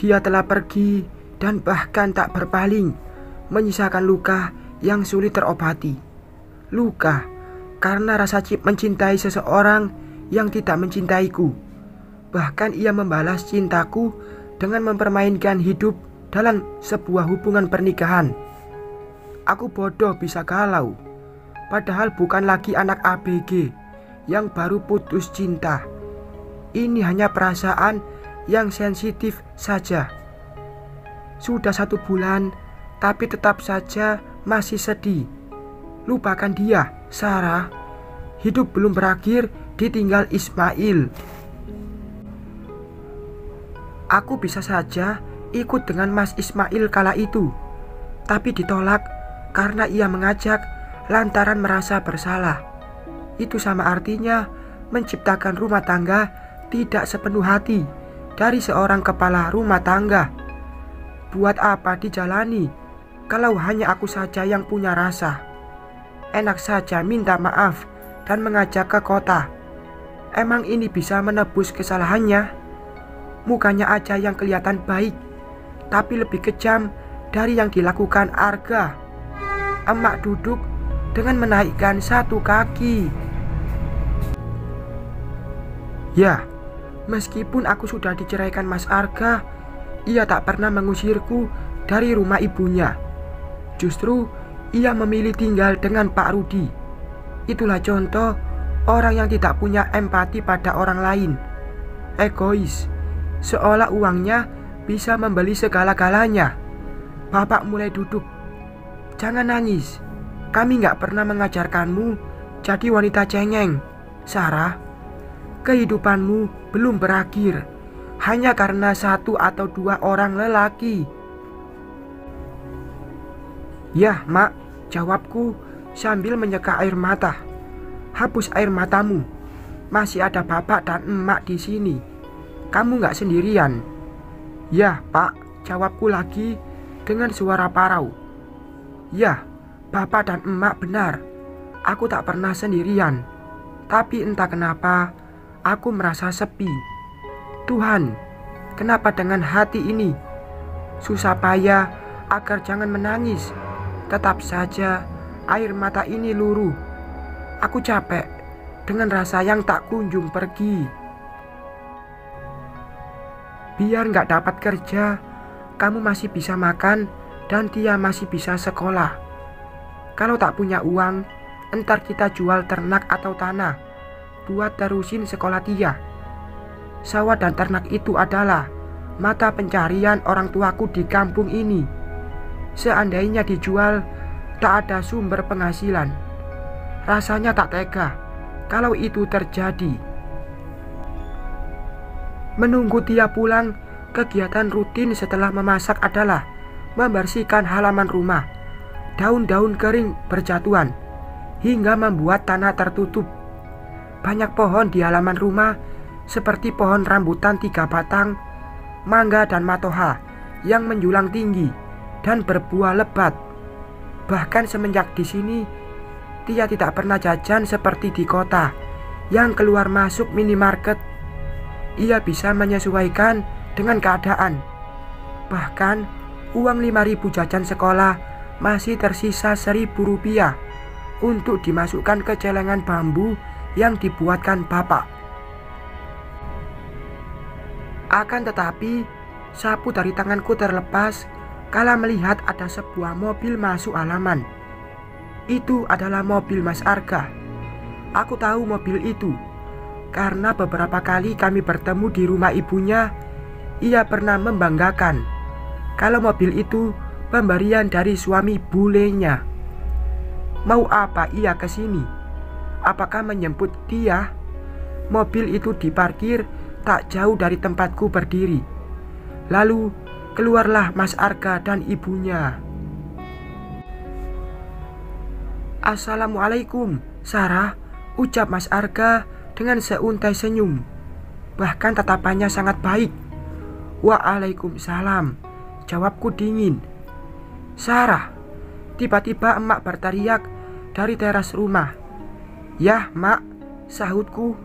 Dia telah pergi dan bahkan tak berpaling, menyisakan luka yang sulit terobati. Luka karena rasa mencintai seseorang yang tidak mencintaiku. Bahkan ia membalas cintaku dengan mempermainkan hidup dalam sebuah hubungan pernikahan. Aku bodoh bisa galau, padahal bukan lagi anak ABG yang baru putus cinta. Ini hanya perasaan yang sensitif saja. Sudah 1 bulan, tapi tetap saja masih sedih. Lupakan dia, Sarah. Hidup belum berakhir ditinggal Ismail. Aku bisa saja ikut dengan Mas Ismail kala itu, tapi ditolak karena ia mengajak lantaran merasa bersalah. Itu sama artinya menciptakan rumah tangga tidak sepenuh hati dari seorang kepala rumah tangga. Buat apa dijalani kalau hanya aku saja yang punya rasa? Enak saja minta maaf dan mengajak ke kota. Emang ini bisa menebus kesalahannya? Mukanya aja yang kelihatan baik, tapi lebih kejam dari yang dilakukan Arga. Emak duduk dengan menaikkan 1 kaki. Ya, meskipun aku sudah diceraikan Mas Arga, ia tak pernah mengusirku dari rumah ibunya. Justru ia memilih tinggal dengan Pak Rudi. Itulah contoh orang yang tidak punya empati pada orang lain. Egois, seolah uangnya bisa membeli segala-galanya. Bapak mulai duduk. Jangan nangis. Kami gak pernah mengajarkanmu jadi wanita cengeng, Sarah. Kehidupanmu belum berakhir hanya karena 1 atau 2 orang lelaki. Ya, Mak, jawabku sambil menyeka air mata. Hapus air matamu. Masih ada bapak dan emak di sini. Kamu gak sendirian. Ya, Pak, jawabku lagi dengan suara parau. Ya, bapak dan emak benar. Aku tak pernah sendirian. Tapi entah kenapa aku merasa sepi. Tuhan, kenapa dengan hati ini? Susah payah agar jangan menangis. Tetap saja air mata ini luruh. Aku capek dengan rasa yang tak kunjung pergi. Biar gak dapat kerja, kamu masih bisa makan dan Tia masih bisa sekolah. Kalau tak punya uang, entar kita jual ternak atau tanah buat terusin sekolah Tia. Sawah dan ternak itu adalah mata pencarian orang tuaku di kampung ini. Seandainya dijual, tak ada sumber penghasilan. Rasanya tak tega kalau itu terjadi. Menunggu Tia pulang, kegiatan rutin setelah memasak adalah membersihkan halaman rumah. Daun-daun kering berjatuhan hingga membuat tanah tertutup. Banyak pohon di halaman rumah seperti pohon rambutan 3 batang, mangga dan matoha yang menjulang tinggi dan berbuah lebat. Bahkan semenjak di sini, Tia tidak pernah jajan seperti di kota yang keluar masuk minimarket. Ia bisa menyesuaikan dengan keadaan. Bahkan uang 5.000 jajan sekolah masih tersisa 1.000 rupiah untuk dimasukkan ke celengan bambu yang dibuatkan bapak. Akan tetapi, sapu dari tanganku terlepas kala melihat ada sebuah mobil masuk halaman. Itu adalah mobil Mas Arga. Aku tahu mobil itu karena beberapa kali kami bertemu di rumah ibunya. Ia pernah membanggakan kalau mobil itu pemberian dari suami bulenya. Mau apa ia ke sini? Apakah menjemput dia? Mobil itu diparkir tak jauh dari tempatku berdiri. Lalu keluarlah Mas Arga dan ibunya. Assalamualaikum, Sarah, ucap Mas Arga dengan seuntai senyum. Bahkan tatapannya sangat baik. Waalaikumsalam, jawabku dingin. Sarah, tiba-tiba emak berteriak dari teras rumah. Yah, Mak, sahutku.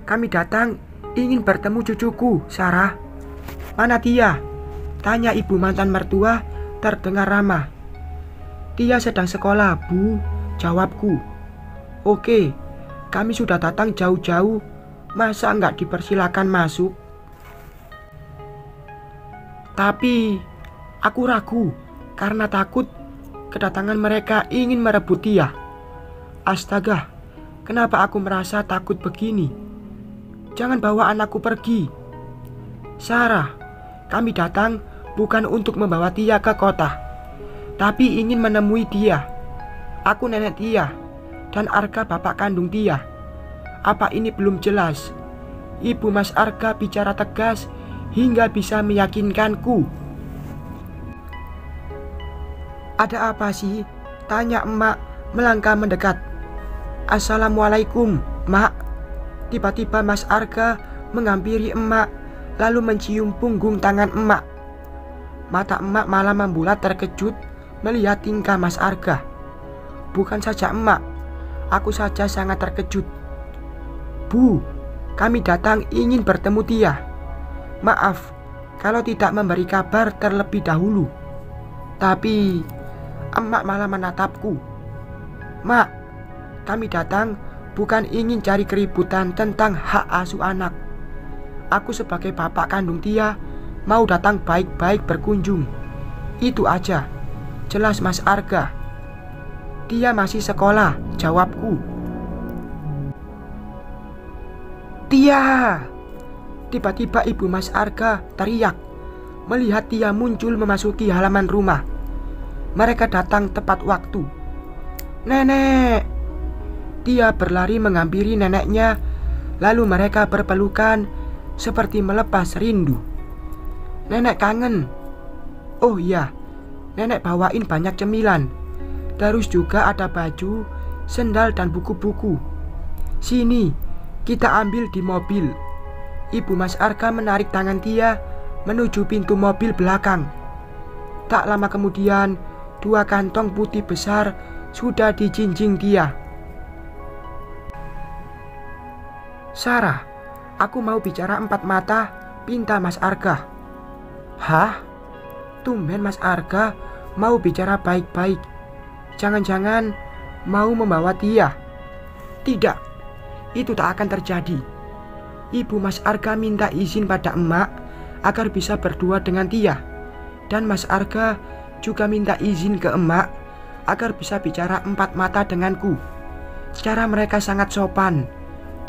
Kami datang ingin bertemu cucuku, Sarah. Mana dia? Tanya ibu mantan mertua terdengar ramah. Tia sedang sekolah, Bu, jawabku. Oke, kami sudah datang jauh-jauh, masa nggak dipersilakan masuk? Tapi aku ragu karena takut kedatangan mereka ingin merebut Tia. Astaga, kenapa aku merasa takut begini? Jangan bawa anakku pergi. Sarah, kami datang bukan untuk membawa Tia ke kota, tapi ingin menemui Tia. Aku nenek Tia dan Arga bapak kandung Tia. Apa ini belum jelas? Ibu Mas Arga bicara tegas hingga bisa meyakinkanku. Ada apa sih? Tanya emak melangkah mendekat. Assalamualaikum, Mak. Tiba-tiba Mas Arga menghampiri emak lalu mencium punggung tangan emak. Mata emak malah membulat terkejut melihat tingkah Mas Arga. Bukan saja emak, aku saja sangat terkejut. Bu, kami datang ingin bertemu Tia. Maaf kalau tidak memberi kabar terlebih dahulu. Tapi emak malah menatapku. Mak, kami datang bukan ingin cari keributan tentang hak asuh anak. Aku sebagai bapak kandung Tia mau datang baik-baik berkunjung. Itu aja. Jelas Mas Arga. Tia masih sekolah, jawabku. Tia! Tiba-tiba ibu Mas Arga teriak melihat Tia muncul memasuki halaman rumah. Mereka datang tepat waktu. Nenek! Tia berlari menghampiri neneknya, lalu mereka berpelukan seperti melepas rindu. Nenek kangen. Oh iya, nenek bawain banyak cemilan. Terus juga ada baju, sendal dan buku-buku. Sini, kita ambil di mobil. Ibu Mas Arga menarik tangan Tia menuju pintu mobil belakang. Tak lama kemudian, 2 kantong putih besar sudah dijinjing Tia. Sarah, aku mau bicara 4 mata, pinta Mas Arga. Hah? Tumben Mas Arga mau bicara baik-baik. Jangan-jangan mau membawa Tia? Tidak, itu tak akan terjadi. Ibu Mas Arga minta izin pada emak agar bisa berdua dengan Tia. Dan Mas Arga juga minta izin ke emak agar bisa bicara 4 mata denganku. Cara mereka sangat sopan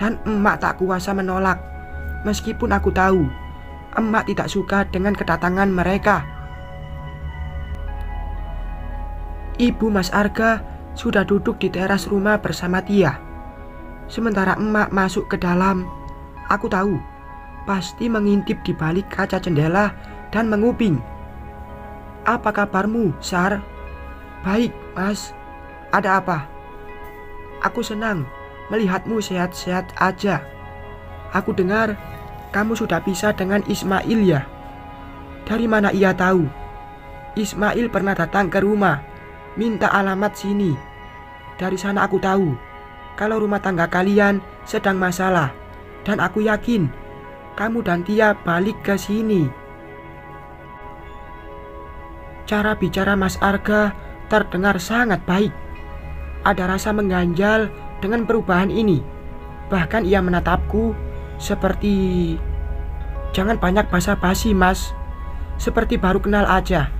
dan emak tak kuasa menolak. Meskipun aku tahu emak tidak suka dengan kedatangan mereka. Ibu Mas Arga sudah duduk di teras rumah bersama Tia. Sementara emak masuk ke dalam. Aku tahu pasti mengintip di balik kaca jendela dan menguping. Apa kabarmu, Sar? Baik, Mas. Ada apa? Aku senang melihatmu sehat-sehat aja. Aku dengar kamu sudah pisah dengan Ismail ya? Dari mana ia tahu? Ismail pernah datang ke rumah, minta alamat sini. Dari sana aku tahu kalau rumah tangga kalian sedang masalah. Dan aku yakin kamu dan Tia balik ke sini. Cara bicara Mas Arga terdengar sangat baik. Ada rasa mengganjal dengan perubahan ini. Bahkan ia menatapku seperti, jangan banyak basa-basi Mas, seperti baru kenal aja.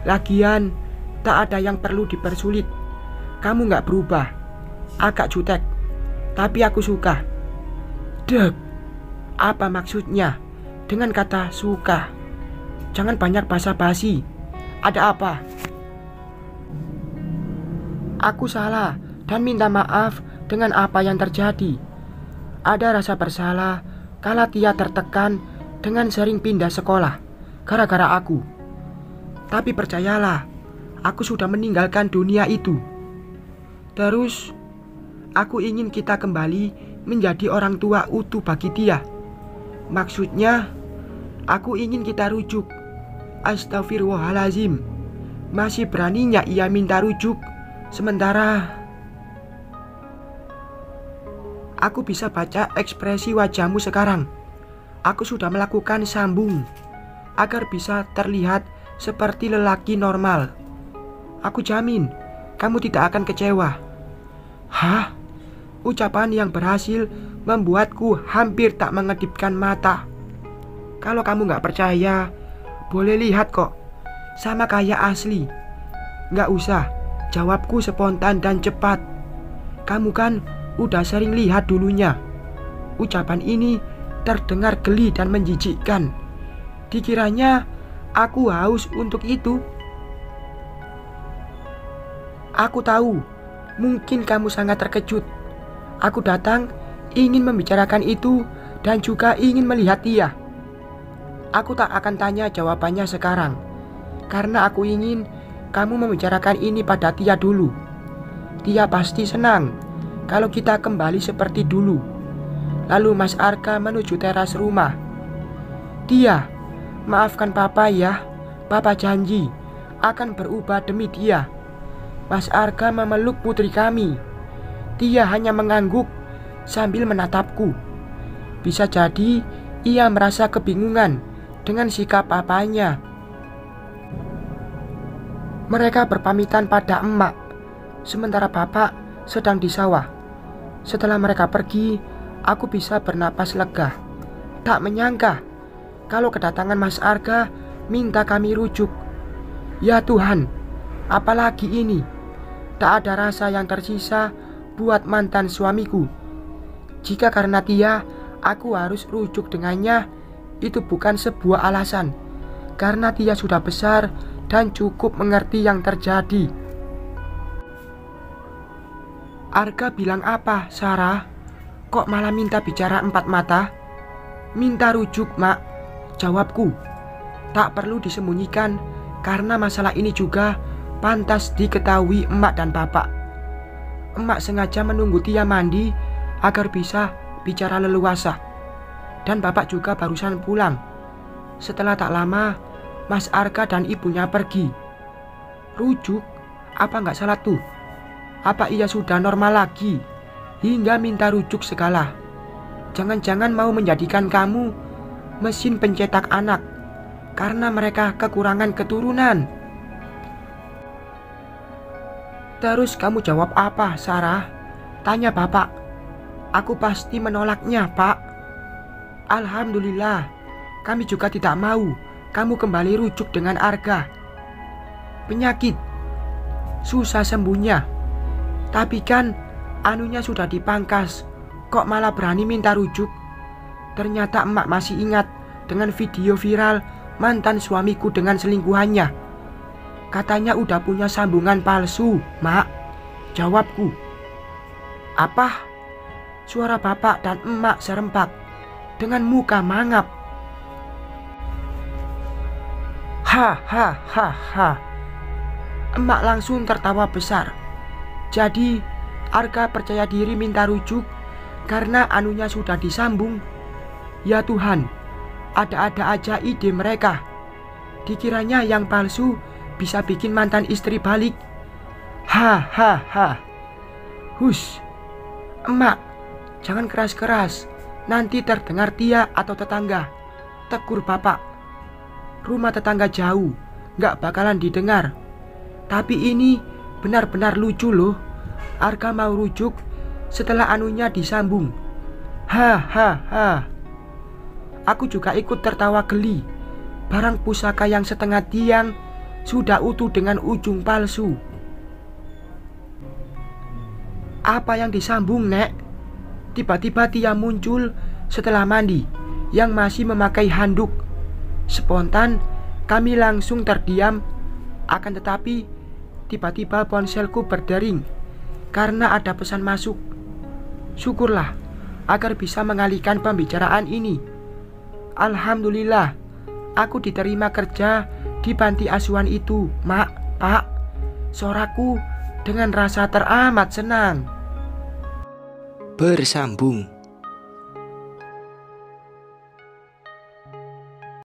Lagian tak ada yang perlu dipersulit. Kamu gak berubah, agak jutek, tapi aku suka. Dek, apa maksudnya dengan kata suka? Jangan banyak basa-basi. Ada apa? Aku salah dan minta maaf dengan apa yang terjadi. Ada rasa bersalah kala Tia tertekan dengan sering pindah sekolah gara-gara aku. Tapi percayalah, aku sudah meninggalkan dunia itu. Terus, aku ingin kita kembali menjadi orang tua utuh bagi Tia. Maksudnya, aku ingin kita rujuk. Astagfirullahalazim. Masih beraninya ia minta rujuk. Sementara aku bisa baca ekspresi wajahmu sekarang. Aku sudah melakukan sambung. agar bisa terlihat seperti lelaki normal. Aku jamin kamu tidak akan kecewa. Hah? Ucapan yang berhasil membuatku hampir tak mengedipkan mata. Kalau kamu gak percaya, boleh lihat kok. Sama kayak asli. Gak usah, jawabku spontan dan cepat. Kamu kan udah sering lihat dulunya. Ucapan ini terdengar geli dan menjijikkan. Dikiranya aku haus untuk itu. Aku tahu, mungkin kamu sangat terkejut. Aku datang ingin membicarakan itu dan juga ingin melihat dia. Aku tak akan tanya jawabannya sekarang, karena aku ingin kamu membicarakan ini pada Tia dulu. Tia pasti senang kalau kita kembali seperti dulu. Lalu Mas Arga menuju teras rumah. Tia, maafkan Papa ya. Papa janji akan berubah demi dia. Mas Arga memeluk putri kami. Tia hanya mengangguk sambil menatapku. Bisa jadi ia merasa kebingungan dengan sikap papanya. Mereka berpamitan pada emak, sementara bapak sedang di sawah. Setelah mereka pergi, aku bisa bernapas lega. Tak menyangka kalau kedatangan Mas Arga minta kami rujuk. Ya Tuhan, apalagi ini? Tak ada rasa yang tersisa buat mantan suamiku. Jika karena Tia aku harus rujuk dengannya, itu bukan sebuah alasan, karena Tia sudah besar dan cukup mengerti yang terjadi. Arga bilang apa, Sarah? Kok malah minta bicara empat mata? Minta rujuk, Mak, jawabku. Tak perlu disembunyikan, karena masalah ini juga pantas diketahui emak dan bapak. Emak sengaja menunggu Tia mandi agar bisa bicara leluasa. Dan bapak juga barusan pulang. Setelah tak lama, Mas Arga dan ibunya pergi. Rujuk? Apa nggak salah tuh? Apa ia sudah normal lagi hingga minta rujuk segala? Jangan-jangan mau menjadikan kamu mesin pencetak anak karena mereka kekurangan keturunan. Terus kamu jawab apa, Sarah? Tanya bapak. Aku pasti menolaknya, Pak. Alhamdulillah, kami juga tidak mau kamu kembali rujuk dengan Arga. Penyakit susah sembuhnya. Tapi kan anunya sudah dipangkas, kok malah berani minta rujuk? Ternyata emak masih ingat dengan video viral mantan suamiku dengan selingkuhannya. Katanya udah punya sambungan palsu, Mak, jawabku. Apa? Suara bapak dan emak serempak dengan muka mangap. Ha. Emak langsung tertawa besar. Jadi Arga percaya diri minta rujuk karena anunya sudah disambung. Ya Tuhan, ada-ada aja ide mereka. Dikiranya yang palsu bisa bikin mantan istri balik. Ha. Hush, emak, jangan keras-keras, nanti terdengar Tia atau tetangga, tegur bapak. Rumah tetangga jauh, gak bakalan didengar. Tapi ini benar-benar lucu loh. Arga mau rujuk setelah anunya disambung. Ha. Aku juga ikut tertawa geli. Barang pusaka yang setengah tiang sudah utuh dengan ujung palsu. Apa yang disambung, Nek? Tiba-tiba Tia muncul setelah mandi yang masih memakai handuk. Spontan kami langsung terdiam. Akan tetapi tiba-tiba ponselku berdering karena ada pesan masuk. Syukurlah agar bisa mengalihkan pembicaraan ini. Alhamdulillah, aku diterima kerja di panti asuhan itu, Mak, Pak. Soraku dengan rasa teramat senang. Bersambung.